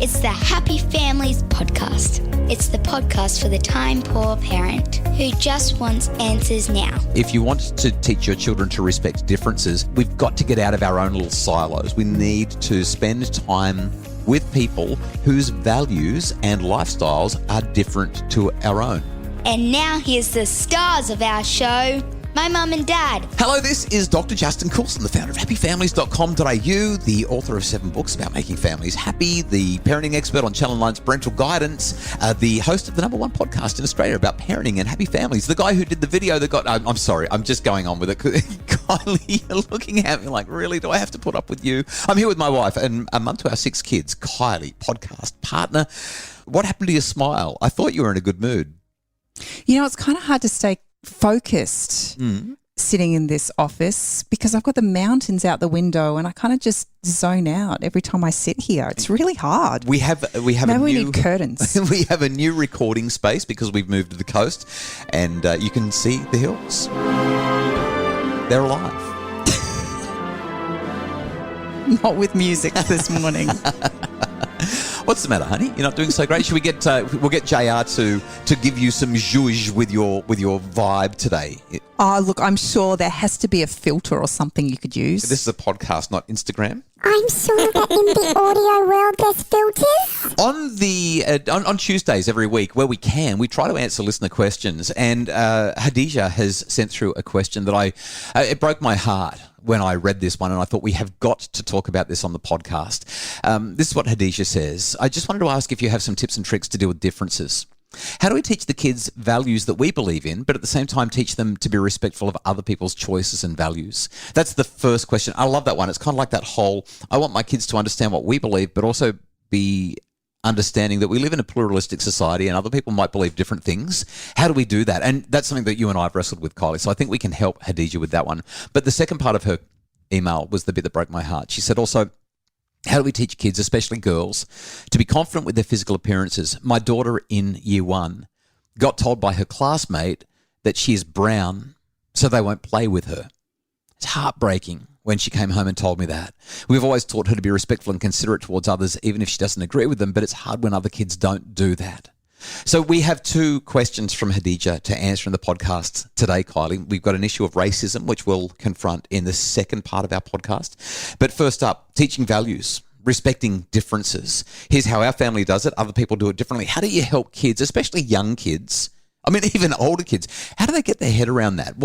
It's the Happy Families podcast. It's the podcast for the time-poor parent who just wants answers now. If you want to teach your children to respect differences, we've got to get out of our own little silos. We need to spend time with people whose values and lifestyles are different to our own. And now here's the stars of our show, my mum and dad. Hello, this is Dr. Justin Coulson, the founder of happyfamilies.com.au, the author of 7 books about making families happy, the parenting expert on Channel 9's parental guidance, the host of the #1 podcast in Australia about parenting and happy families, the guy who did the video that got... I'm sorry, I'm just going on with it. Kylie, you're looking at me like, really, do I have to put up with you? I'm here with my wife and a mum to our 6 kids, Kylie, podcast partner. What happened to your smile? I thought you were in a good mood. You know, it's kind of hard to stay focused sitting in this office because I've got the mountains out the window and I kind of just zone out every time I sit here. It's really hard. We have Maybe we need curtains. We have a new recording space because we've moved to the coast and you can see the hills. They're alive. Not with music this morning. What's the matter, honey? You're not doing so great. Should we get? We'll get JR to give you some zhuzh with your vibe today. Oh, look, I'm sure there has to be a filter or something you could use. This is a podcast, not Instagram. I'm sure that in the audio world there's filters. On the on Tuesdays every week, where we can, we try to answer listener questions. And Hadija has sent through a question that it broke my heart when I read this one, and I thought we have got to talk about this on the podcast. This is what Hadija says. I just wanted to ask if you have some tips and tricks to deal with differences. How do we teach the kids values that we believe in, but at the same time teach them to be respectful of other people's choices and values? That's the first question. I love that one. It's kind of like that whole, I want my kids to understand what we believe, but also be understanding that we live in a pluralistic society and other people might believe different things. How do we do that? And that's something that you and I have wrestled with, Kylie. So I think we can help Hadija with that one. But the second part of her email was the bit that broke my heart. She said also, how do we teach kids, especially girls, to be confident with their physical appearances? My daughter in year 1 got told by her classmate that she is brown, so they won't play with her. It's heartbreaking when she came home and told me that. We've always taught her to be respectful and considerate towards others, even if she doesn't agree with them, but it's hard when other kids don't do that. So we have 2 questions from Hadija to answer in the podcast today, Kylie. We've got an issue of racism, which we'll confront in the second part of our podcast. But first up, teaching values, respecting differences. Here's how our family does it. Other people do it differently. How do you help kids, especially young kids? I mean, even older kids, how do they get their head around that?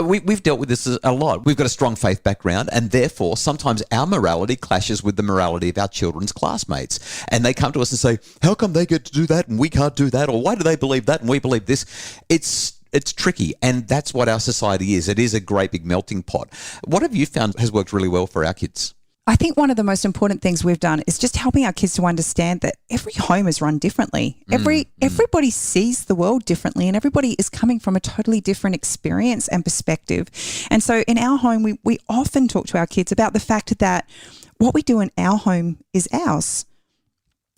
We've dealt with this a lot. We've got a strong faith background, and therefore sometimes our morality clashes with the morality of our children's classmates. And they come to us and say, how come they get to do that and we can't do that? Or why do they believe that and we believe this? It's tricky, and that's what our society is. It is a great big melting pot. What have you found has worked really well for our kids? I think one of the most important things we've done is just helping our kids to understand that every home is run differently. Everybody sees the world differently, and everybody is coming from a totally different experience and perspective. And so in our home, we often talk to our kids about the fact that what we do in our home is ours.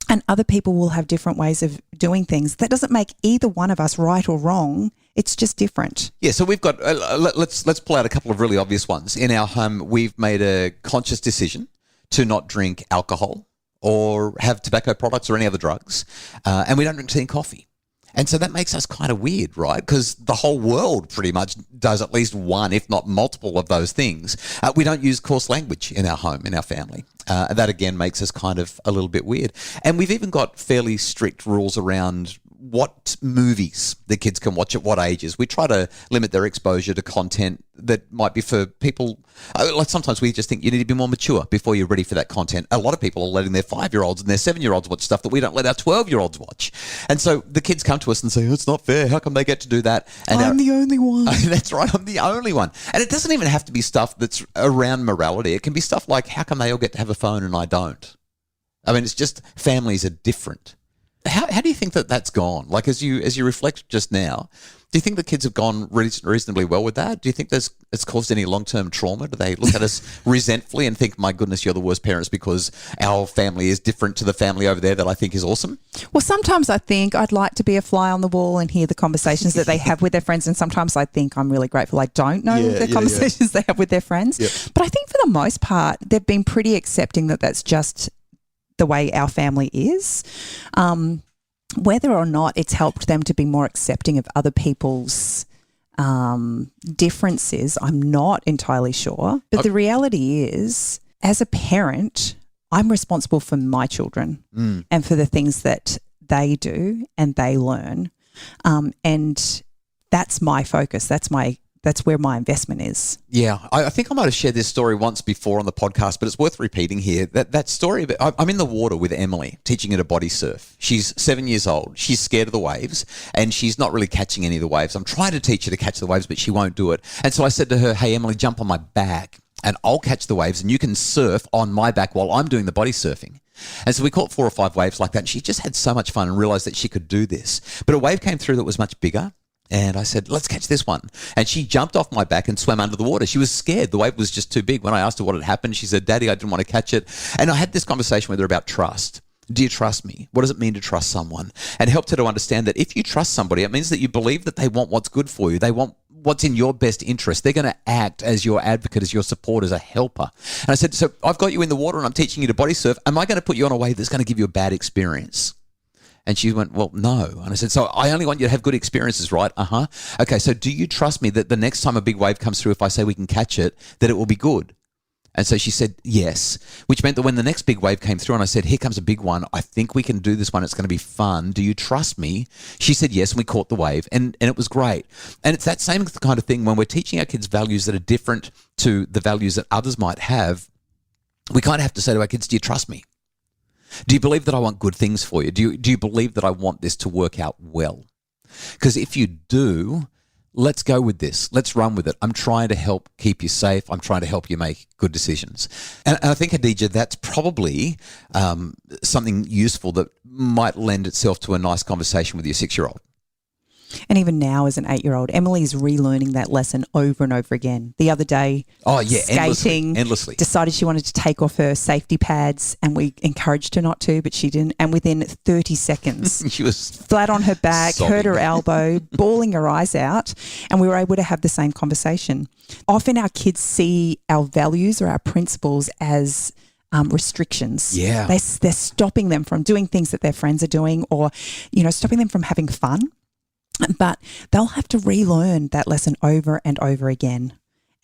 And other people will have different ways of doing things. That doesn't make either one of us right or wrong. It's just different. Yeah, so we've got, let's pull out a couple of really obvious ones. In our home, we've made a conscious decision to not drink alcohol or have tobacco products or any other drugs. And we don't drink tea and coffee. And so that makes us kind of weird, right? Because the whole world pretty much does at least one, if not multiple of those things. We don't use coarse language in our home, in our family. That again makes us kind of a little bit weird. And we've even got fairly strict rules around what movies the kids can watch at what ages. We try to limit their exposure to content that might be for people. Like sometimes we just think you need to be more mature before you're ready for that content. A lot of people are letting their 5-year-olds and their 7-year-olds watch stuff that we don't let our 12-year-olds watch. And so the kids come to us and say, oh, it's not fair. How come they get to do that? And I'm the only one. That's right. I'm the only one. And it doesn't even have to be stuff that's around morality. It can be stuff like, how come they all get to have a phone and I don't? I mean, it's just families are different. How do you think that that's gone? Like as you reflect just now, do you think the kids have gone reasonably well with that? Do you think it's caused any long-term trauma? Do they look at us resentfully and think, my goodness, you're the worst parents because our family is different to the family over there that I think is awesome? Well, sometimes I think I'd like to be a fly on the wall and hear the conversations that they have with their friends. And sometimes I think I'm really grateful I don't know the conversations they have with their friends. Yeah. But I think for the most part, they've been pretty accepting that that's just the way our family is. Whether or not it's helped them to be more accepting of other people's differences, I'm not entirely sure. But the reality is, as a parent, I'm responsible for my children and for the things that they do and they learn. And that's my focus. That's where my investment is. Yeah, I think I might have shared this story once before on the podcast, but it's worth repeating here. That story, I'm in the water with Emily, teaching her to body surf. She's 7 years old. She's scared of the waves, and she's not really catching any of the waves. I'm trying to teach her to catch the waves, but she won't do it. And so I said to her, hey, Emily, jump on my back, and I'll catch the waves, and you can surf on my back while I'm doing the body surfing. And so we caught 4 or 5 waves like that, and she just had so much fun and realised that she could do this. But a wave came through that was much bigger. And I said, let's catch this one. And she jumped off my back and swam under the water. She was scared. The wave was just too big. When I asked her what had happened, she said, Daddy, I didn't want to catch it. And I had this conversation with her about trust. Do you trust me? What does it mean to trust someone? And helped her to understand that if you trust somebody, it means that you believe that they want what's good for you. They want what's in your best interest. They're going to act as your advocate, as your support, as a helper. And I said, so I've got you in the water and I'm teaching you to body surf. Am I going to put you on a wave that's going to give you a bad experience? And she went, well, no. And I said, so I only want you to have good experiences, right? Uh-huh. Okay, so do you trust me that the next time a big wave comes through, if I say we can catch it, that it will be good? And so she said, yes, which meant that when the next big wave came through and I said, here comes a big one, I think we can do this one, it's going to be fun. Do you trust me? She said yes, and we caught the wave, and it was great. And it's that same kind of thing when we're teaching our kids values that are different to the values that others might have. We kind of have to say to our kids, do you trust me? Do you believe that I want good things for you? Do you believe that I want this to work out well? Because if you do, let's go with this. Let's run with it. I'm trying to help keep you safe. I'm trying to help you make good decisions. And I think, Khadija, that's probably something useful that might lend itself to a nice conversation with your 6-year-old. And even now, as an 8-year-old, Emily's relearning that lesson over and over again. The other day, skating, endlessly. Decided she wanted to take off her safety pads, and we encouraged her not to, but she didn't. And within 30 seconds, she was flat on her back, sobbing. hurt her elbow, bawling her eyes out, and we were able to have the same conversation. Often our kids see our values or our principles as restrictions. Yeah. They're stopping them from doing things that their friends are doing, or, stopping them from having fun. But they'll have to relearn that lesson over and over again.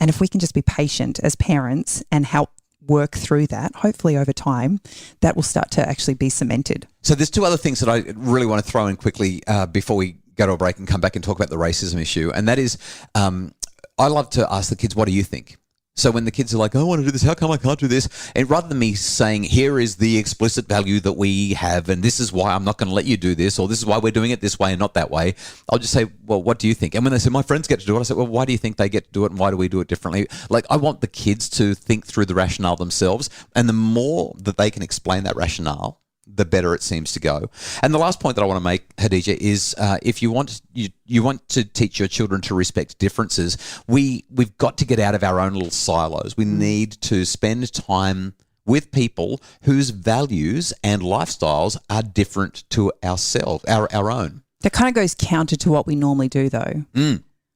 And if we can just be patient as parents and help work through that, hopefully over time, that will start to actually be cemented. So there's 2 other things that I really want to throw in quickly before we go to a break and come back and talk about the racism issue. And that is, I love to ask the kids, what do you think? So when the kids are like, I want to do this, how come I can't do this? And rather than me saying, here is the explicit value that we have, and this is why I'm not going to let you do this, or this is why we're doing it this way and not that way, I'll just say, well, what do you think? And when they say, my friends get to do it, I say, well, why do you think they get to do it, and why do we do it differently? Like, I want the kids to think through the rationale themselves, and the more that they can explain that rationale, the better it seems to go. And the last point that I want to make, Khadija, is if you want to teach your children to respect differences, we've got to get out of our own little silos. We need to spend time with people whose values and lifestyles are different to ourselves, our own. That kind of goes counter to what we normally do, though.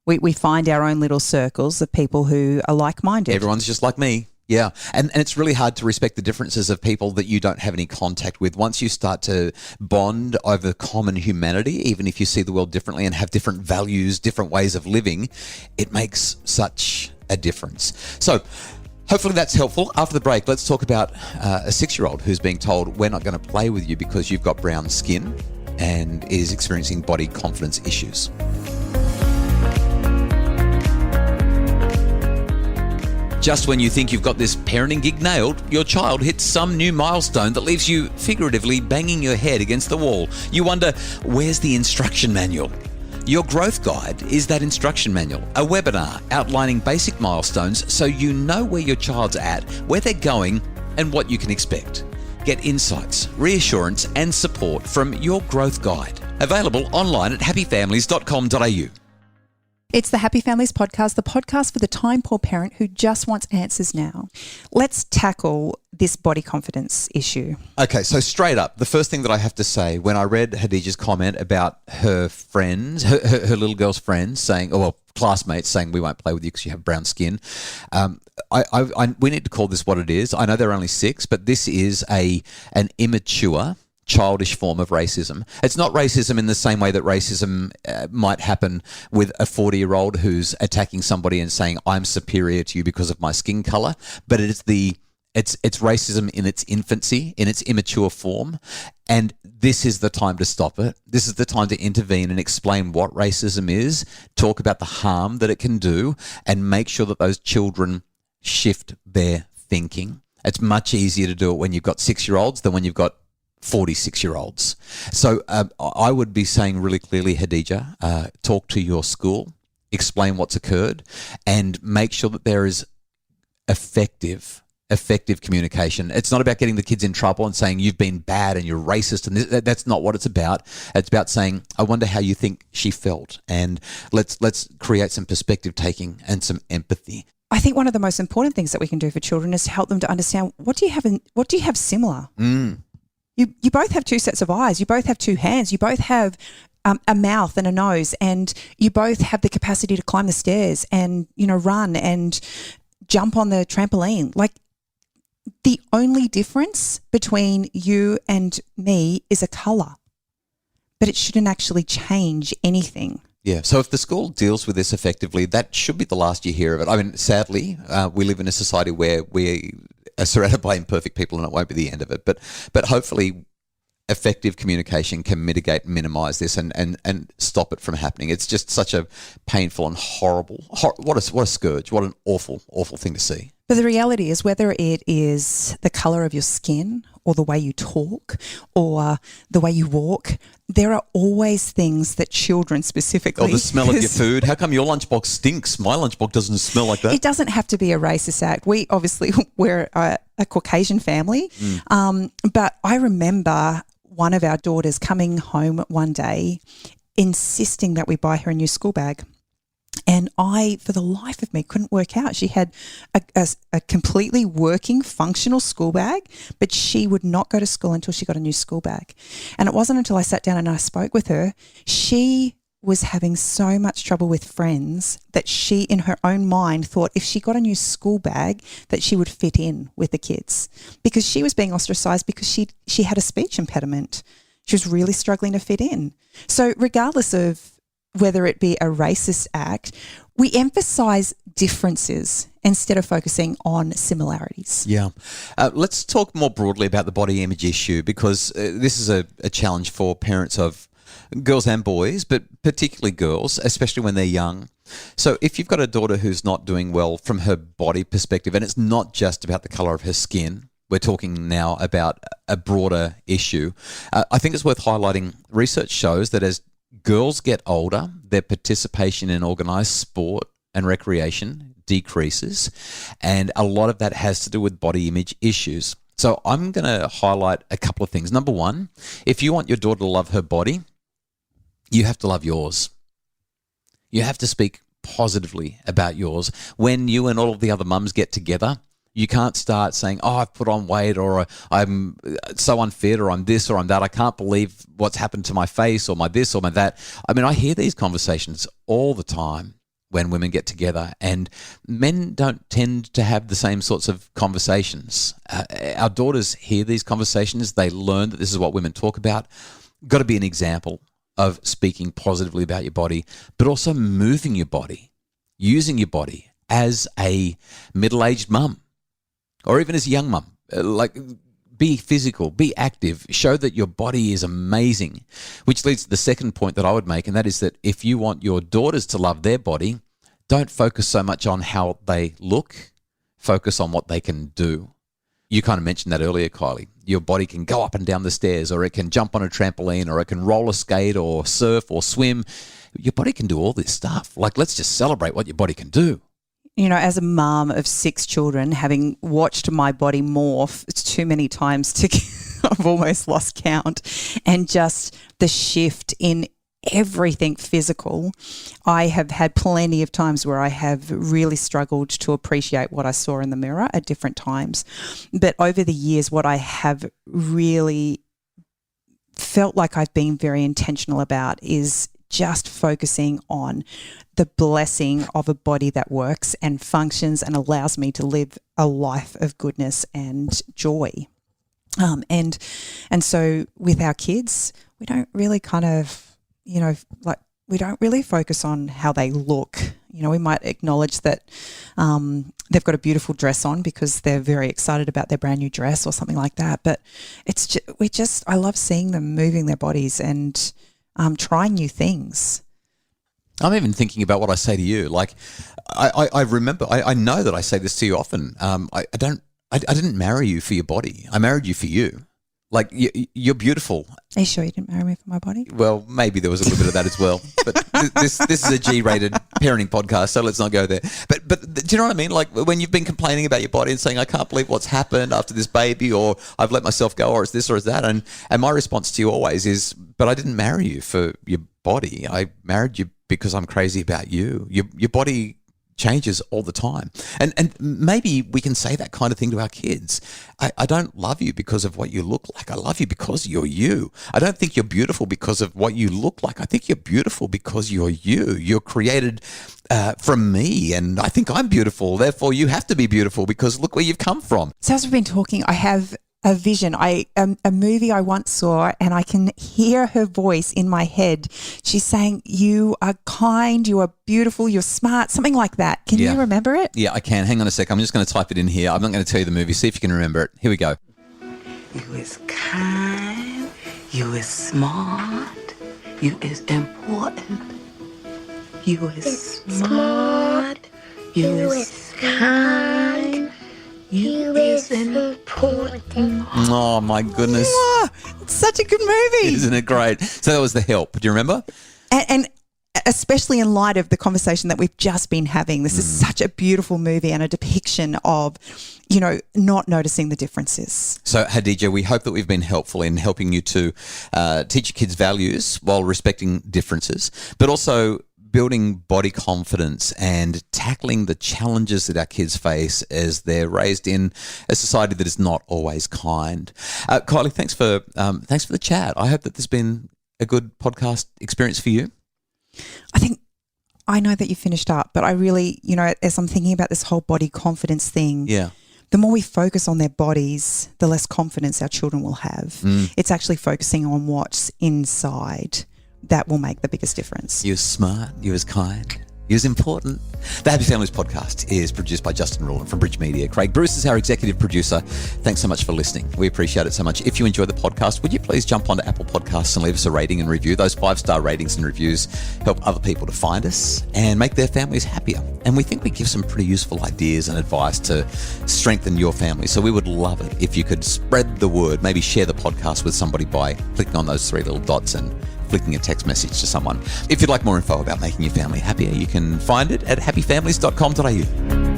We find our own little circles of people who are like-minded. Everyone's just like me. Yeah, and it's really hard to respect the differences of people that you don't have any contact with. Once you start to bond over common humanity, even if you see the world differently and have different values, different ways of living, it makes such a difference. So hopefully that's helpful. After the break, let's talk about a 6-year-old who's being told, we're not going to play with you because you've got brown skin, and is experiencing body confidence issues. Just when you think you've got this parenting gig nailed, your child hits some new milestone that leaves you figuratively banging your head against the wall. You wonder, where's the instruction manual? Your growth guide is that instruction manual, a webinar outlining basic milestones so you know where your child's at, where they're going, and what you can expect. Get insights, reassurance, and support from your growth guide. Available online at happyfamilies.com.au. It's the Happy Families Podcast, the podcast for the time-poor parent who just wants answers now. Let's tackle this body confidence issue. Okay, so straight up, the first thing that I have to say when I read Hadija's comment about her friends, her little girl's friends saying, classmates saying, we won't play with you because you have brown skin. We need to call this what it is. I know they're only 6, but this is an immature, childish form of racism. It's not racism in the same way that racism might happen with a 40-year-old who's attacking somebody and saying, I'm superior to you because of my skin color, but it's racism in its infancy, in its immature form, and this is the time to stop it. This is the time to intervene and explain what racism is, talk about the harm that it can do, and make sure that those children shift their thinking. It's much easier to do it when you've got 6-year-olds than when you've got 46-year-olds. So I would be saying really clearly, Hadija, talk to your school, explain what's occurred, and make sure that there is effective communication. It's not about getting the kids in trouble and saying you've been bad and you're racist, and that's not what it's about. It's about saying, I wonder how you think she felt, and let's create some perspective taking and some empathy. I think one of the most important things that we can do for children is to help them to understand what do you have similar. You both have 2 sets of eyes. You both have 2 hands. You both have a mouth and a nose, and you both have the capacity to climb the stairs and run and jump on the trampoline. Like, the only difference between you and me is a colour, but it shouldn't actually change anything. Yeah, so if the school deals with this effectively, that should be the last you hear of it. I mean, sadly, we live in a society where we are surrounded by imperfect people, and it won't be the end of it. But hopefully effective communication can mitigate and minimise this and stop it from happening. It's just such a painful and horrible, what a scourge, what an awful thing to see. But the reality is, whether it is the colour of your skin or the way you talk or the way you walk, there are always things that children specifically... Or the smell of your food. How come your lunchbox stinks? My lunchbox doesn't smell like that. It doesn't have to be a racist act. We're a Caucasian family, but I remember one of our daughters coming home one day insisting that we buy her a new school bag. And I, for the life of me, couldn't work out. She had a completely working, functional school bag, but she would not go to school until she got a new school bag. And it wasn't until I sat down and I spoke with her, she was having so much trouble with friends that she, in her own mind, thought if she got a new school bag that she would fit in with the kids, because she was being ostracised because she had a speech impediment. She was really struggling to fit in. So regardless of whether it be a racist act, we emphasise differences instead of focusing on similarities. Yeah. Let's talk more broadly about the body image issue, because this is a challenge for parents of girls and boys, but particularly girls, especially when they're young. So if you've got a daughter who's not doing well from her body perspective, and it's not just about the colour of her skin, we're talking now about a broader issue, I think it's worth highlighting. Research shows that as girls get older, their participation in organised sport and recreation decreases, and a lot of that has to do with body image issues. So I'm going to highlight a couple of things. Number one, if you want your daughter to love her body, you have to love yours. You have to speak positively about yours. When you and all of the other mums get together, you can't start saying, oh, I've put on weight, or I'm so unfit, or I'm this, or I'm that. I can't believe what's happened to my face, or my this, or my that. I mean, I hear these conversations all the time when women get together, and men don't tend to have the same sorts of conversations. Our daughters hear these conversations. They learn that this is what women talk about. Got to be an example of speaking positively about your body, but also moving your body, using your body as a middle-aged mum, or even as a young mum. Like, be physical, be active, show that your body is amazing, which leads to the second point that I would make, and that is that if you want your daughters to love their body, don't focus so much on how they look, focus on what they can do. You kind of mentioned that earlier, Kylie. Your body can go up and down the stairs, or it can jump on a trampoline, or it can roller skate or surf or swim. Your body can do all this stuff. Like, let's just celebrate what your body can do. You know, as a mum of 6 children, having watched my body morph too many times to I've almost lost count, and just the shift in everything physical, I have had plenty of times where I have really struggled to appreciate what I saw in the mirror at different times. But over the years, what I have really felt like I've been very intentional about is just focusing on the blessing of a body that works and functions and allows me to live a life of goodness and joy. And so with our kids, we don't really kind of, we don't really focus on how they look. We might acknowledge that they've got a beautiful dress on because they're very excited about their brand new dress or something like that. But it's I love seeing them moving their bodies and trying new things. I'm even thinking about what I say to you. Like, I remember, I know that I say this to you often. I didn't marry you for your body. I married you for you. Like, you're beautiful. Are you sure you didn't marry me for my body? Well, maybe there was a little bit of that as well. But this is a G-rated parenting podcast, so let's not go there. But do you know what I mean? Like, when you've been complaining about your body and saying, I can't believe what's happened after this baby, or I've let myself go, or it's this or it's that. And my response to you always is, but I didn't marry you for your body. I married you because I'm crazy about you. Your body changes all the time. And maybe we can say that kind of thing to our kids. I don't love you because of what you look like. I love you because you're you. I don't think you're beautiful because of what you look like. I think you're beautiful because you're you. You're created from me, and I think I'm beautiful. Therefore, you have to be beautiful because look where you've come from. So as we've been talking, I have a vision. A movie I once saw, and I can hear her voice in my head. She's saying, you are kind, you are beautiful, you're smart, something like that. Can you remember it? Yeah, I can. Hang on a sec. I'm just going to type it in here. I'm not going to tell you the movie. See if you can remember it. Here we go. You is kind, you is smart, you is important, you is smart, you is kind, you is important. Oh, my goodness. Yeah, it's such a good movie. Isn't it great? So that was The Help. Do you remember? And especially in light of the conversation that we've just been having, this is such a beautiful movie and a depiction of, not noticing the differences. So, Hadija, we hope that we've been helpful in helping you to teach your kids values while respecting differences, but also building body confidence and tackling the challenges that our kids face as they're raised in a society that is not always kind. Kylie, thanks for the chat. I hope that there's been a good podcast experience for you. I know that you finished up, but I really, as I'm thinking about this whole body confidence thing, the more we focus on their bodies, the less confidence our children will have. It's actually focusing on what's inside that will make the biggest difference. You're smart, you're as kind, you're as important. The Happy Families podcast is produced by Justin Rowland from Bridge Media. Craig Bruce is our executive producer. Thanks so much for listening. We appreciate it so much. If you enjoy the podcast, would you please jump onto Apple Podcasts and leave us a rating and review? Those 5-star ratings and reviews help other people to find us and make their families happier. And we think we give some pretty useful ideas and advice to strengthen your family. So we would love it if you could spread the word, maybe share the podcast with somebody by clicking on those 3 little dots and flicking a text message to someone. If you'd like more info about making your family happier, you can find it at happyfamilies.com.au.